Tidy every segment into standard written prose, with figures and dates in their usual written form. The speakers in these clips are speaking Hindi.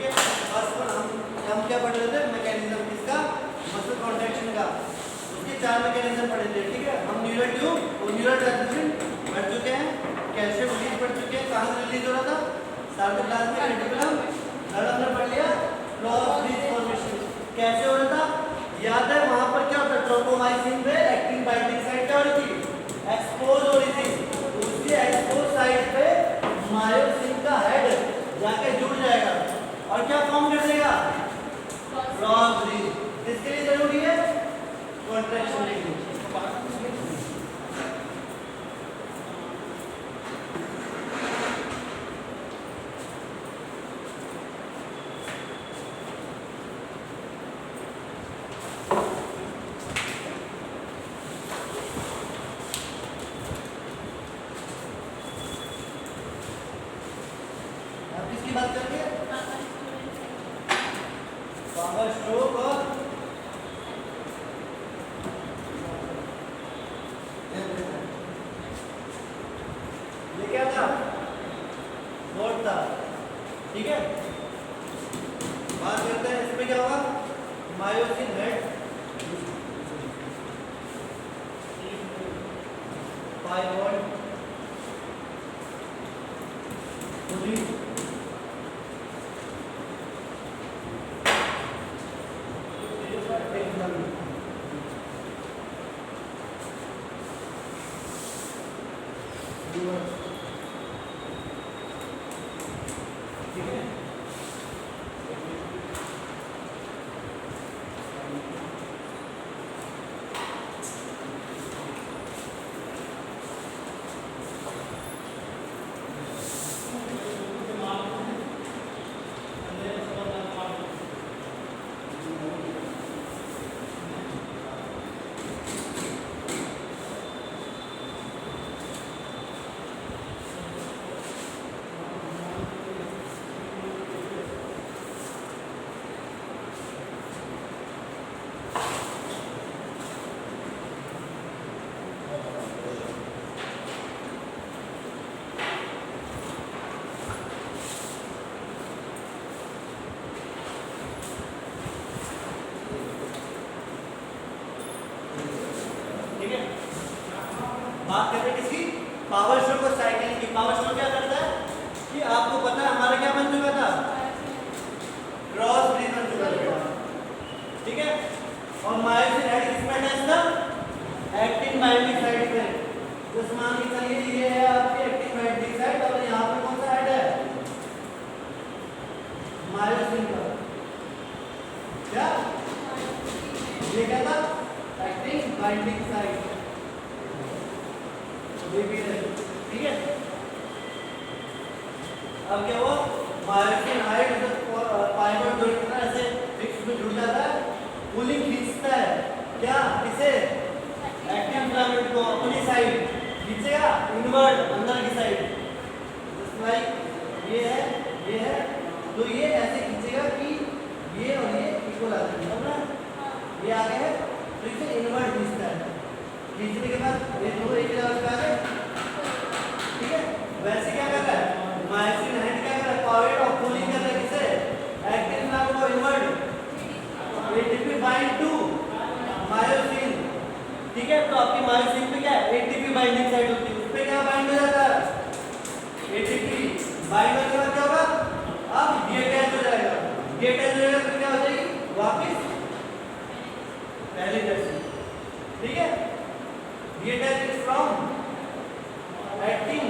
ठीक है। फर्स्ट वन हम क्या पढ़ रहे थे, मैकेनिज्म किसका, मसल कॉन्ट्रैक्शन का, उसके 4 मैकेनिज्म पढ़े थे। ठीक है, हम न्यूरल ट्यूब और न्यूरल ट्रांसमिशन पढ़ चुके हैं, कैल्शियम रिलीज पढ़ चुके हैं, कहाँ से रिलीज हो रहा था, साइटोप्लाज्मिक रेटिकुलम, नर्व हमने पढ़ लिया, क्लॉज ब्रिज फॉर्मेशन कैसे हो रहा था, याद है वहां पर क्या होता है, ट्रोपोमाइसिन पे एक्टिन बाइंडिंग साइट क्या हो रही थी, एक्सपोज हो रही थी, तो उसके एक्सपोज साइट पे मायोसिन का हेड जाके जुड़ जाएगा और क्या फॉर्म कर देगा, क्रॉस ब्रिज। इसके लिए जरूरी है कॉन्ट्रैक्शन के लिए। किसकी बात कर रही है, पावर स्ट्रोक और ये क्या था, बोर्ड था। ठीक है, बात करते हैं इसमें क्या होगा, मायोसिन हेड, पाइवॉट ठीक है। बात करते हैं किसकी, पावर स्ट्रोक और साइकिल की। पावर स्ट्रोक क्या करता है कि आपको पता है हमारा क्या बन चुका था, क्रॉस ब्रिज बन चुका था। ठीक है, और मायोसिन हेड किसमें अटैच था, एक्टिन बाइंडिंग साइट पे। तो मान के चलिए ये है आपकी एक्टिन बाइंडिंग साइट और यहाँ पे कौन सा हेड है, मायोसिन का। क्या ये क्या था, एक्टिन बाइंडिंग साइट। ठीक है, अब क्या हुआ, मायोसिन हेड पाइवट जो इतना ऐसे फिक्स में जुड़ जाता है, पुलिंग खींचता है क्या, किसे, एक्टिन फिलामेंट को अपनी साइड खींचेगा, इनवर्ट अंदर की साइड, जस्ट लाइक ये है, तो ये ऐसे खींचेगा कि ये और ये इक्वल आ जाए, समझ ना, ये आगे है तो इसे इनवर्ट खींचता है, खींचने के बाद ये दोनों एक लेवल पे आ गए। ठीक है, वैसे क्या कर रहा है, मायोसिन हेड क्या कर रहा है, पावर ऑफ पुलिंग कर रहा है किसे, एक्टिन फिलामेंट को invert, ATP bind to myosin. ठीक है, तो आपकी मायोसिन पे क्या है, एटीपी बाइंडिंग साइट होती है, उस पे क्या बाइंड हो जाता है, एटीपी बाइंड होने के बाद क्या होगा, अब डीअटैच हो जाएगा, डीअटैच हो जाएगा तो क्या हो जाएगी, वापस पहले जैसे। ठीक है, detach is from actin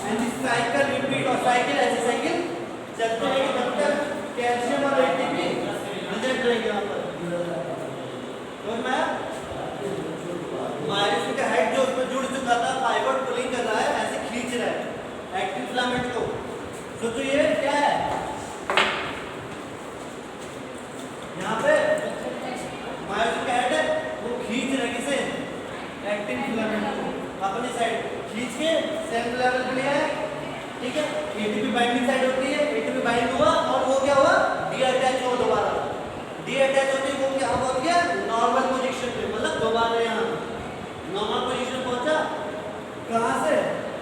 and this cycle repeat, और साइकिल ऐसी साइकिल चलते रहेगी जब तक कैल्शियम और एटीपी रिजेक्ट रहेंगे यहाँ पर। तो मैं मायोसिन का हेड जो उसमें जुड़ चुका था, पाइवट पुलिंग कर रहा है, ऐसे खींच रहा है एक्टिन फिलामेंट को। सोचो ये क्या है, यहाँ पे मायोसिन का हेड है, वो खींच रहा है किसे, एक्टिन फिलामेंट को अपनी साइड खींच के सेम लेवल पे लिया है। ठीक है, एटीपी बाइंडिंग साइड होती है, एटीपी बाइंड हुआ और वो क्या हुआ, डीअटैच हुआ, दोबारा डीअटैच होते वो क्या हो गया, नॉर्मल पोजीशन पे, मतलब दोबारा यहाँ नॉर्मल पोजीशन पहुंचा, कहाँ से,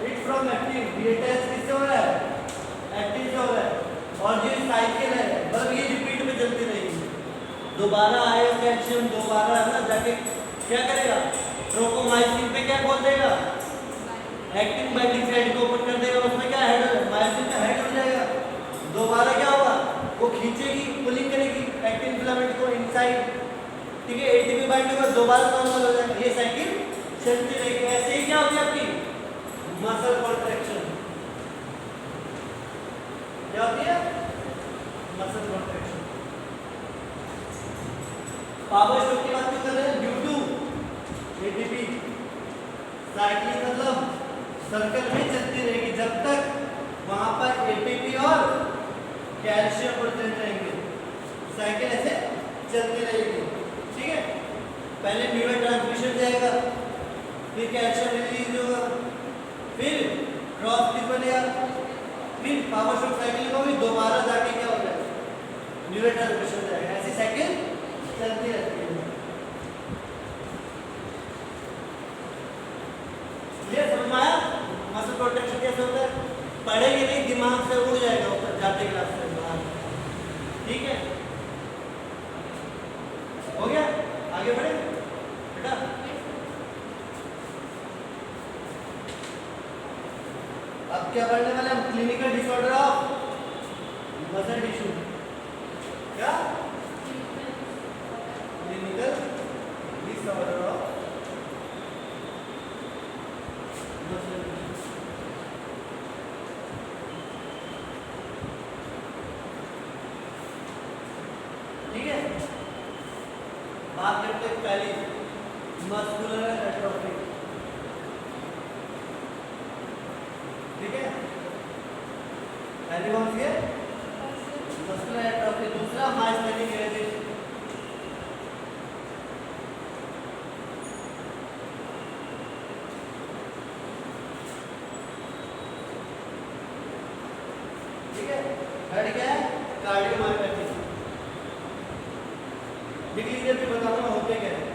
इट फ्रॉम एक्टिन, डीअटैच किससे हो रहा है, एक्टिन से हो रहा है, और ये दोबारा आएगा कैल्शियम, दोबारा है ना जाके क्या करेगा, ट्रोपोमाइसिन पे क्या खोल देगा, एक्टिन बाइंडिंग साइट को ओपन कर देगा, उसमें क्या हेड, मायोसिन का हेड हो जाएगा। दोबारा क्या होगा, वो खींचेगी, पुलिंग करेगी एक्टिन फिलामेंट को इनसाइड, ठीक है, एटीपी बाइंड होगा, दोबारा नॉर्मल हो जाएगा। ये साइकिल चलती रहेगी। ऐसे ही क्या होती है आपकी मसल कॉन्ट्रैक्शन, क्या होती है मसल कॉन्ट्रैक्शन। पावर स्ट्रोक की बात कर रहे हैं, ड्यू टू एटीपी साइकिल मतलब सर्कल में चलती रहेगी जब तक वहां पर एटीपी और कैल्शियम प्रेजेंट रहेंगे, साइकिल ऐसे चलती रहेगी, ठीक है। पहले न्यूरो ट्रांसमिशन जाएगा, फिर कैल्शियम रिलीज होगा, फिर क्रॉस लिंक बनेगा, फिर पावर स्ट्रोक साइकिल होगी, दोबारा जाके क्या हो जाएगा, न्यूरो ट्रांसमिशन जाएगा। ऐसी साइकिल चलती रहती है। ये समझ में आया मसल कॉन्ट्रैक्शन कैसे होता है? पढ़ेंगे नहीं, दिमाग से उड़ जाएगा ऊपर जाते के रास्ते बाहर, ठीक है। हो गया, आगे बढ़े बेटा। अब क्या पढ़ने वाले हम, clinical disorder of muscle tissue. क्या clinical disorder of muscle tissue, ठीक है। बात करते हैं पहली मस्कुलर एट्रोफी, ठीक है। पहली कौन सी है, मस्कुलर एट्रोफी, दूसरा मायोस्क्लेरोटिक एजिटेशन, ठीक है। थर्ड क्या है, कार्डियोमायोपैथी। लिख लीजिए, फिर बताऊंगा होते क्या है।